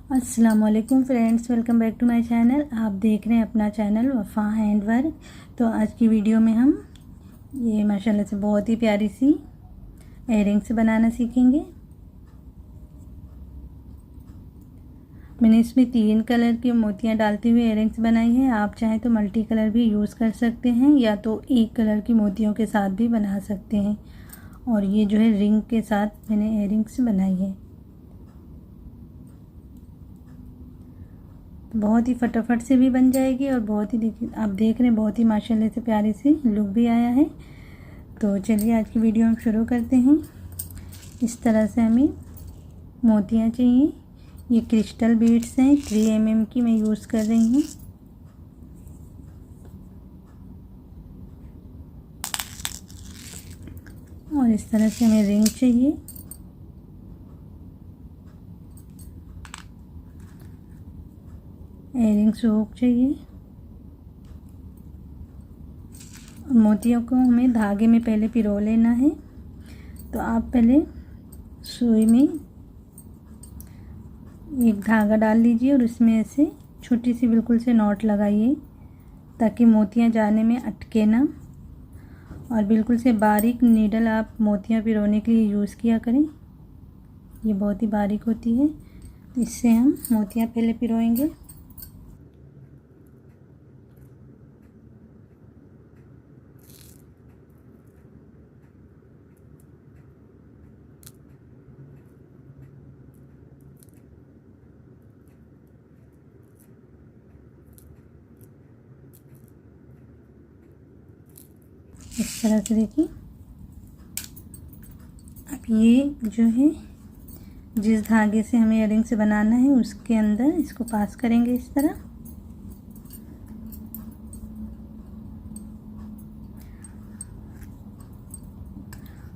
अस्सलाम वालेकुम friends, welcome back to my channel. आप देख रहे हैं अपना चैनल वफ़ा हैंडवर्क। तो आज की वीडियो में हम ये माशाल्लाह से बहुत ही प्यारी सी इयररिंग्स बनाना सीखेंगे। मैंने इसमें 3 कलर की मोतियां डालती हुई इयररिंग्स बनाई है। आप चाहें तो मल्टी कलर भी यूज़ कर सकते हैं या तो एक कलर की मोतियों के साथ भी बना सकते हैं। और ये जो है रिंग के साथ मैंने इयररिंग्स बनाई है। बहुत ही फटाफट से भी बन जाएगी और बहुत ही देखिए आप देख रहे हैं बहुत ही माशाल्लाह से प्यारी सी लुक भी आया है। तो चलिए आज की वीडियो हम शुरू करते हैं। इस तरह से हमें मोतियां चाहिए। ये क्रिस्टल बीड्स हैं, 3 mm की मैं यूज़ कर रही हूँ। और इस तरह से हमें रिंग चाहिए। इयररिंग्स हुक चाहिए। मोतियों को हमें धागे में पहले पिरो लेना है। तो आप पहले सुई में एक धागा डाल लीजिए और उसमें ऐसे छोटी सी बिल्कुल से नॉट लगाइए ताकि मोतियां जाने में अटके ना। और बिल्कुल से बारीक नीडल आप मोतियां पिरोने के लिए यूज़ किया करें। ये बहुत ही बारीक होती है। तो इससे हम मोतियां पहले पिरोएंगे। इस तरह से देखिए। अब ये जो है जिस धागे से हमें इयररिंग से बनाना है उसके अंदर इसको पास करेंगे इस तरह।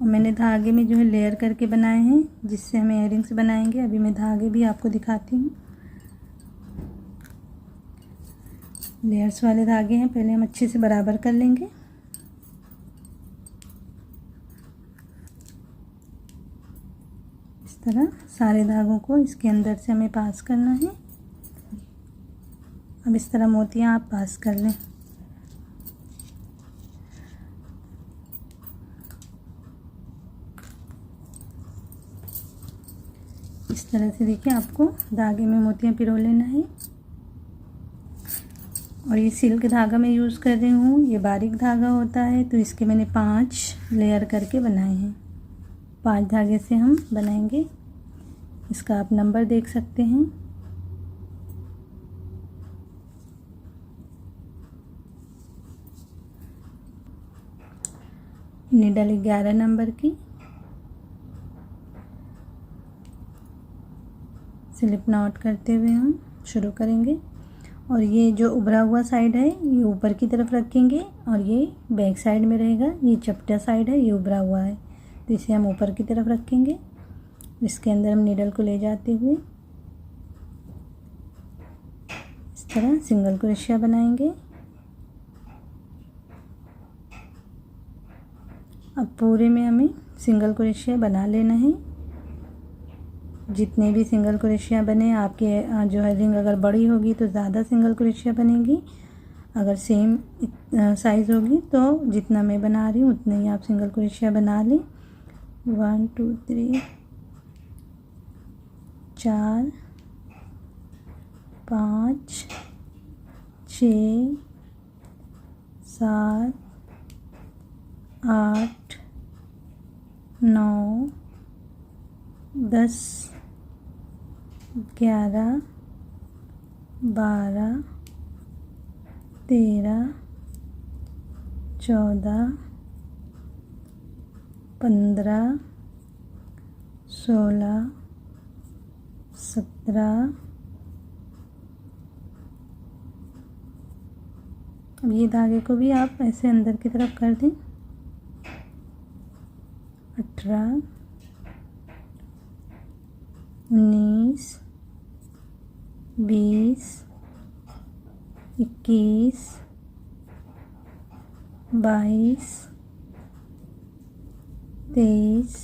और मैंने धागे में जो है लेयर करके बनाए हैं जिससे हमें इयररिंग से बनाएंगे। अभी मैं धागे भी आपको दिखाती हूँ। लेयर्स वाले धागे हैं, पहले हम अच्छे से बराबर कर लेंगे। इस तरह सारे धागों को इसके अंदर से हमें पास करना है। अब इस तरह मोतियां आप पास कर लें। इस तरह से देखिए आपको धागे में मोतियां पिरो लेना है। और ये सिल्क धागा मैं यूज़ कर रही हूँ, ये बारीक धागा होता है। तो इसके मैंने 5 लेयर करके बनाए हैं। 5 धागे से हम बनाएंगे। इसका आप नंबर देख सकते हैं। नीडल 11 नंबर की स्लिप नॉट करते हुए हम शुरू करेंगे। और ये जो उभरा हुआ साइड है ये ऊपर की तरफ रखेंगे और ये बैक साइड में रहेगा। ये चपटा साइड है, ये उभरा हुआ है, तो इसे हम ऊपर की तरफ रखेंगे। इसके अंदर हम नीडल को ले जाते हुए इस तरह सिंगल क्रोशिया बनाएंगे। अब पूरे में हमें सिंगल क्रोशिया बना लेना है। जितने भी सिंगल क्रोशिया बने आपके जो है रिंग अगर बड़ी होगी तो ज़्यादा सिंगल क्रोशिया बनेगी। अगर सेम साइज़ होगी तो जितना मैं बना रही हूँ उतने ही आप सिंगल क्रोशिया बना लें। 1 2 3 4 5 6 7 8 9 10 11 12 13 14 15 16 17। अब ये धागे को भी आप ऐसे अंदर की तरफ कर दें। 18 19 20 21 22 23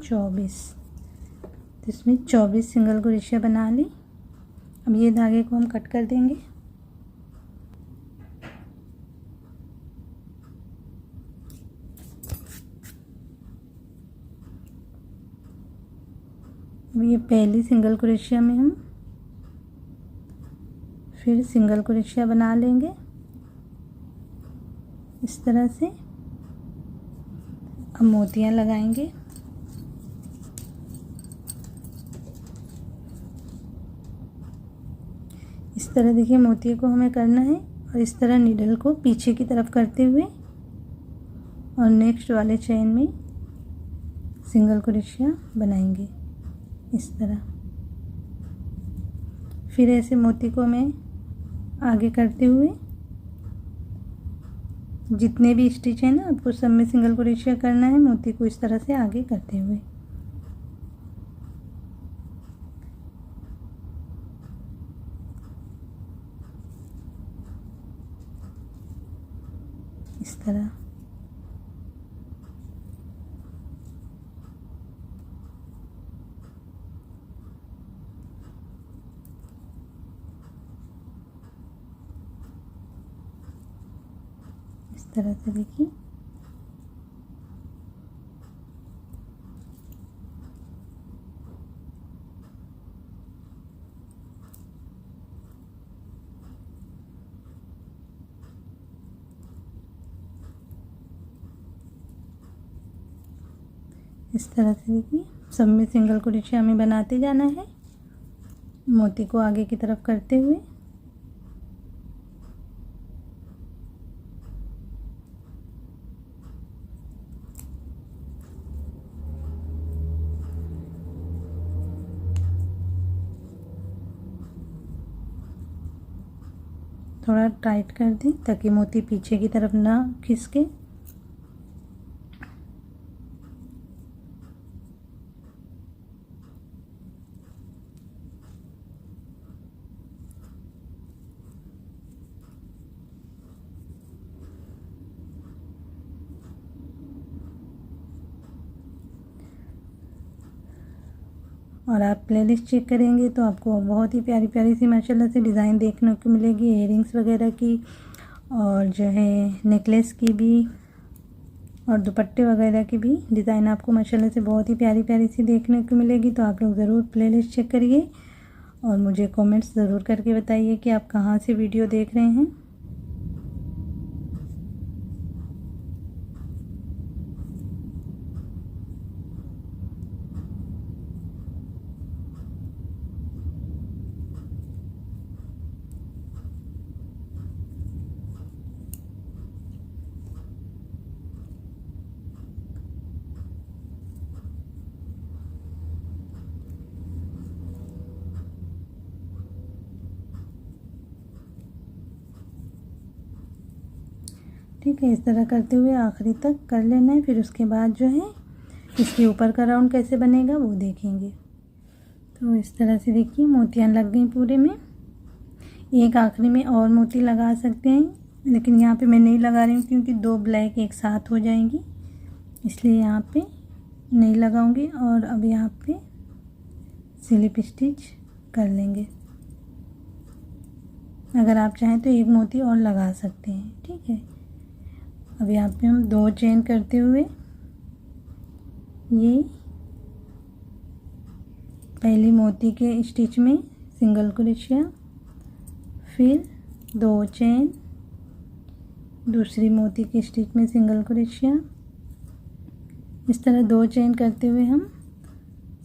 24। तो इसमें 24 सिंगल क्रोशिया बना ली। अब ये धागे को हम कट कर देंगे। अब ये पहली सिंगल क्रोशिया में हम फिर सिंगल क्रोशिया बना लेंगे इस तरह से। अब मोतियां लगाएंगे। इस तरह देखिए मोतिये को हमें करना है और इस तरह नीडल को पीछे की तरफ करते हुए और नेक्स्ट वाले चेन में सिंगल क्रोशिया बनाएंगे इस तरह। फिर ऐसे मोती को मैं आगे करते हुए जितने भी स्टिच है ना आपको सब में सिंगल क्रोशिया करना है, मोती को इस तरह से आगे करते हुए। इस तरह से देखिए। इस तरह से देखिए सब में सिंगल क्रोशिया हमें बनाते जाना है, मोती को आगे की तरफ करते हुए। थोड़ा टाइट कर दें ताकि मोती पीछे की तरफ ना खिसके। और आप प्लेलिस्ट चेक करेंगे तो आपको बहुत ही प्यारी प्यारी सी माशाल्लाह से डिज़ाइन देखने को मिलेगी, इयररिंग्स वगैरह की और जो है नेकलेस की भी और दुपट्टे वगैरह की भी डिज़ाइन आपको माशाल्लाह से बहुत ही प्यारी प्यारी सी देखने को मिलेगी। तो आप लोग ज़रूर प्लेलिस्ट चेक करिए और मुझे कमेंट्स ज़रूर करके बताइए कि आप कहाँ से वीडियो देख रहे हैं। ठीक है, इस तरह करते हुए आखिरी तक कर लेना है। फिर उसके बाद जो है इसके ऊपर का राउंड कैसे बनेगा वो देखेंगे। तो इस तरह से देखिए मोतियाँ लग गई पूरे में। एक आखिरी में और मोती लगा सकते हैं, लेकिन यहाँ पे मैं नहीं लगा रही हूँ क्योंकि दो ब्लैक एक साथ हो जाएंगी, इसलिए यहाँ पे नहीं लगाऊंगी। और अब यहाँ पे स्लिप स्टिच कर लेंगे। अगर आप चाहें तो एक मोती और लगा सकते हैं। ठीक है, अब यहाँ पे हम 2 चेन करते हुए ये पहली मोती के स्टिच में सिंगल क्रोशिया, फिर 2 चेन, दूसरी मोती के स्टिच में सिंगल क्रोशिया। इस तरह 2 चेन करते हुए हम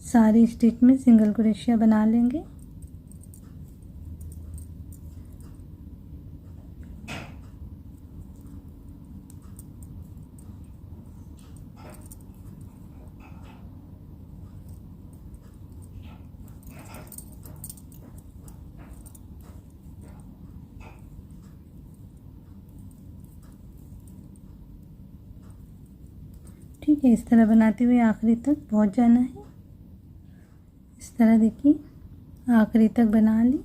सारी स्टिच में सिंगल क्रोशिया बना लेंगे। ठीक है, इस तरह बनाते हुए आखिरी तक पहुंच जाना है। इस तरह देखिए आखिरी तक बना ली।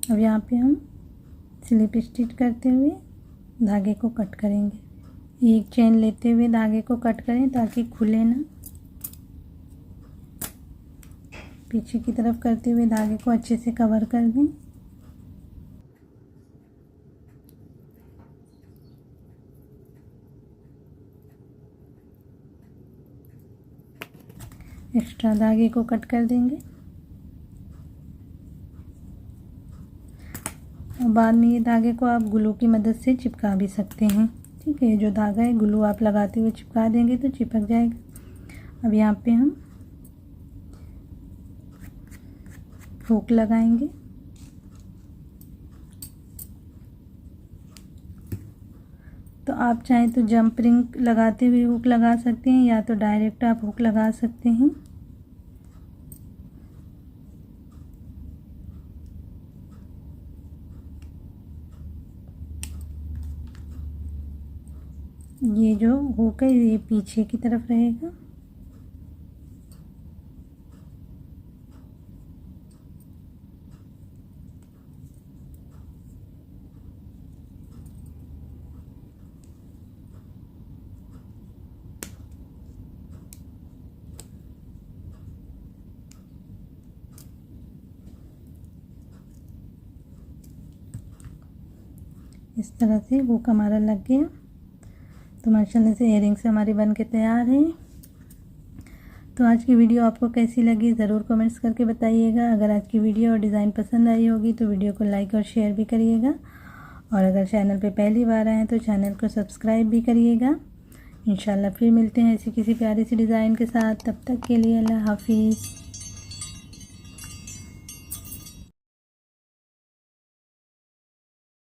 अब यहाँ पे हम स्लिप स्टिच करते हुए धागे को कट करेंगे। एक चेन लेते हुए धागे को कट करें ताकि खुले ना। पीछे की तरफ करते हुए धागे को अच्छे से कवर कर दें। एक्स्ट्रा धागे को कट कर देंगे और बाद में ये धागे को आप ग्लू की मदद से चिपका भी सकते हैं। ठीक है, जो धागा है ग्लू आप लगाते हुए चिपका देंगे तो चिपक जाएगा। अब यहाँ पे हम हुक लगाएंगे। तो आप चाहें तो जंप रिंग लगाते हुए हुक लगा सकते हैं या तो डायरेक्ट आप हुक लगा सकते हैं। ये जो हुक है ये पीछे की तरफ रहेगा। इस तरह से हुक हमारा लग गया। तो माशाल्लाह से इयररिंग्स हमारी बन के तैयार हैं। तो आज की वीडियो आपको कैसी लगी ज़रूर कमेंट्स करके बताइएगा। अगर आज की वीडियो और डिज़ाइन पसंद आई होगी तो वीडियो को लाइक और शेयर भी करिएगा और अगर चैनल पे पहली बार आए तो चैनल को सब्सक्राइब भी करिएगा। इंशाल्लाह फिर मिलते हैं ऐसी किसी प्यारी सी डिज़ाइन के साथ। तब तक के लिए अल्लाह हाफिज़।